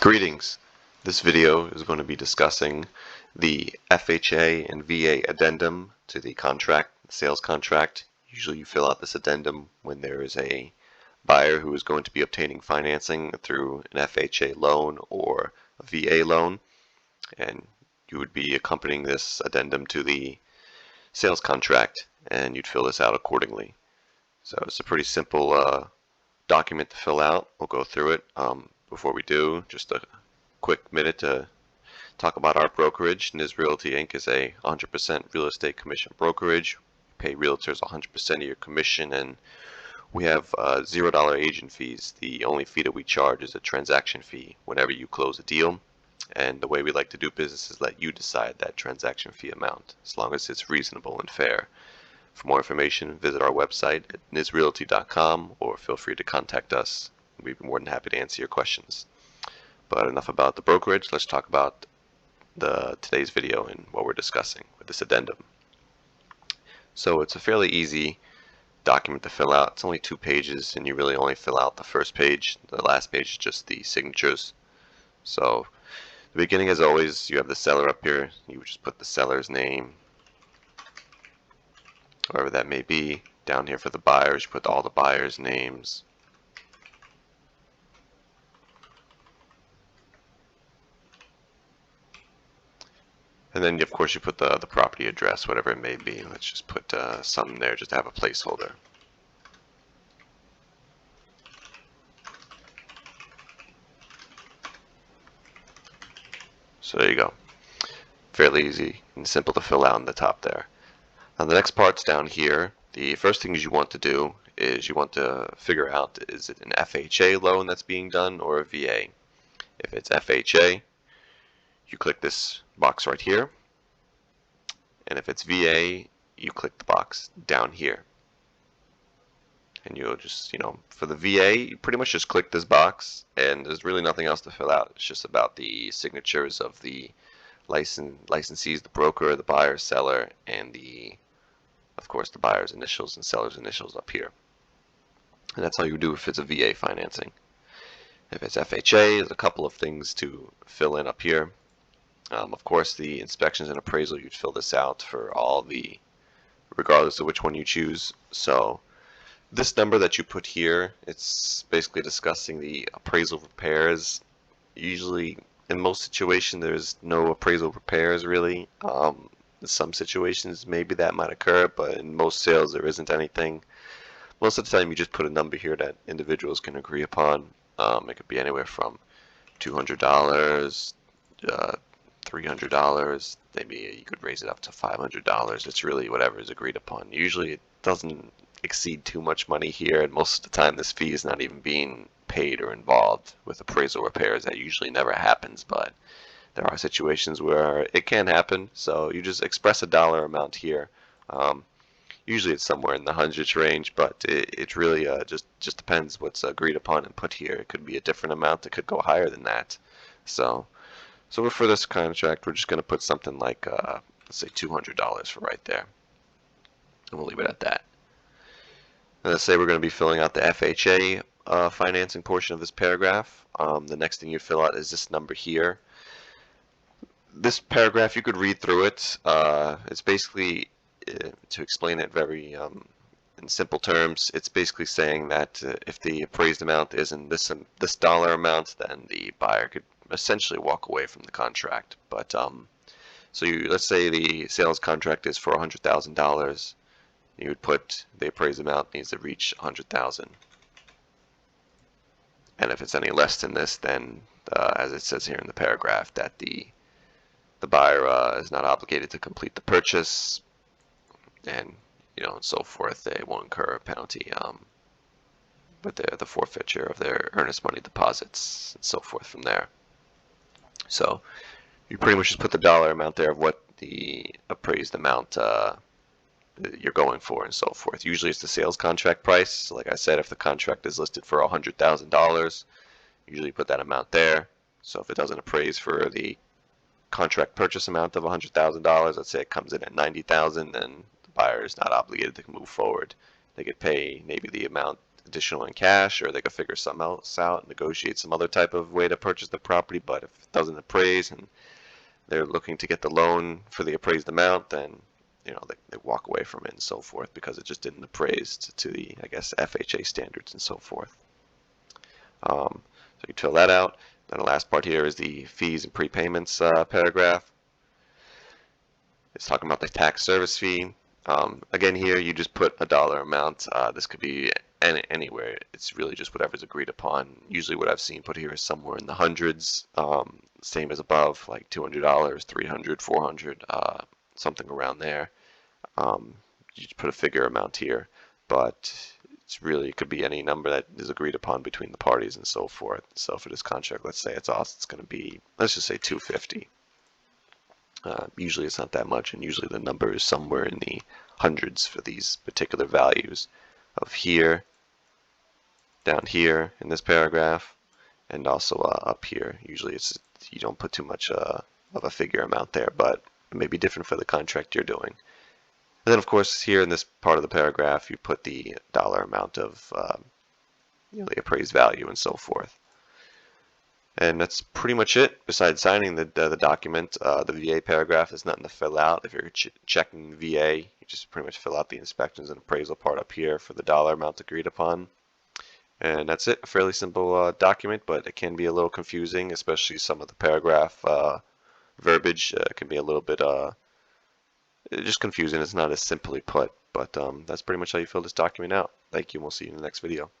Greetings. This video is going to be discussing the FHA and VA addendum to the contract, sales contract. Usually you fill out this addendum when there is a buyer who is going to be obtaining financing through an FHA loan or a VA loan, and you would be accompanying this addendum to the sales contract, and you'd fill this out accordingly. So it's a pretty simple document to fill out. We'll go through it. Before we do, just a quick minute to talk about our brokerage. Nizz Realty Inc. is a 100% real estate commission brokerage. We pay realtors 100% of your commission, and we have $0 agent fees. The only fee that we charge is a transaction fee whenever you close a deal. And the way we like to do business is let you decide that transaction fee amount, as long as it's reasonable and fair. For more information, visit our website at nizzrealty.com or feel free to contact us. We'd be more than happy to answer your questions. But enough about the brokerage. Let's talk about today's video and what we're discussing with this addendum. So it's a fairly easy document to fill out. It's only 2 pages, and you really only fill out the first page. The last page is just the signatures. So the beginning, as always, you have the seller up here. You would just put the seller's name, whatever that may be. Down here for the buyers, you put all the buyers' names. And then, of course, you put the property address, whatever it may be. Let's just put some there just to have a placeholder. So there you go. Fairly easy and simple to fill out on the top there. Now the next part's down here. The first thing you want to do is you want to figure out, is it an FHA loan that's being done or a VA? If it's FHA, you click this box right here, and if it's VA, you click the box down here. And you'll just, for the VA, you pretty much just click this box, and there's really nothing else to fill out. It's just about the signatures of the licensees, the broker, the buyer, seller, and of course, the buyer's initials and seller's initials up here. And that's all you do if it's a VA financing. If it's FHA, there's a couple of things to fill in up here. Of course, the inspections and appraisal, you'd fill this out for regardless of which one you choose. So this number that you put here, it's basically discussing the appraisal repairs. Usually, in most situations, there's no appraisal repairs really. In some situations, maybe that might occur, but in most sales, there isn't anything. Most of the time, you just put a number here that individuals can agree upon. It could be anywhere from $200, $300, maybe you could raise it up to $500. It's really whatever is agreed upon. Usually it doesn't exceed too much money here, and most of the time this fee is not even being paid or involved with appraisal repairs. That usually never happens, but there are situations where it can happen. So you just express a dollar amount here. Usually it's somewhere in the hundreds range, but it really just depends what's agreed upon and put here. It could be a different amount. It could go higher than that. So for this contract, we're just going to put something like, let's say $200 for right there. And we'll leave it at that. And let's say we're going to be filling out the FHA financing portion of this paragraph. The next thing you fill out is this number here. This paragraph, you could read through it. It's basically, to explain it very in simple terms, it's basically saying that if the appraised amount isn't this dollar amount, then the buyer could essentially walk away from the contract. But so let's say the sales contract is for $100,000. You would put the appraised amount needs to reach $100,000. And if it's any less than this, then as it says here in the paragraph, that the buyer is not obligated to complete the purchase, and and so forth. They won't incur a penalty, but the forfeiture of their earnest money deposits and so forth from there. So you pretty much just put the dollar amount there of what the appraised amount you're going for and so forth. Usually it's the sales contract price. So like I said, if the contract is listed for $100,000, usually put that amount there. So if it doesn't appraise for the contract purchase amount of $100,000, let's say it comes in at $90,000, then the buyer is not obligated to move forward. They could pay maybe the amount additional in cash, or they could figure something else out, negotiate some other type of way to purchase the property. But if it doesn't appraise and they're looking to get the loan for the appraised amount, then they walk away from it and so forth because it just didn't appraise to the, I guess, FHA standards and so forth. So you fill that out. Then the last part here is the fees and prepayments paragraph. It's talking about the tax service fee. Again, here you just put a dollar amount. This could be anywhere. It's really just whatever's agreed upon. Usually what I've seen put here is somewhere in the hundreds, same as above, like $200, $300, $400, something around there. You just put a figure amount here, but it's really, it could be any number that is agreed upon between the parties and so forth. So for this contract, let's say it's going to be, let's just say $250. Usually it's not that much, and usually the number is somewhere in the hundreds for these particular values of here, down here in this paragraph, and also up here. Usually you don't put too much of a figure amount there, but it may be different for the contract you're doing. And then of course here in this part of the paragraph you put the dollar amount of the appraised value and so forth. And that's pretty much it. Besides signing the document, the VA paragraph, there's nothing to fill out. If you're checking VA, you just pretty much fill out the inspections and appraisal part up here for the dollar amount agreed upon. And that's it. A fairly simple document, but it can be a little confusing, especially some of the paragraph verbiage can be a little bit just confusing. It's not as simply put, but that's pretty much how you fill this document out. Thank you, and we'll see you in the next video.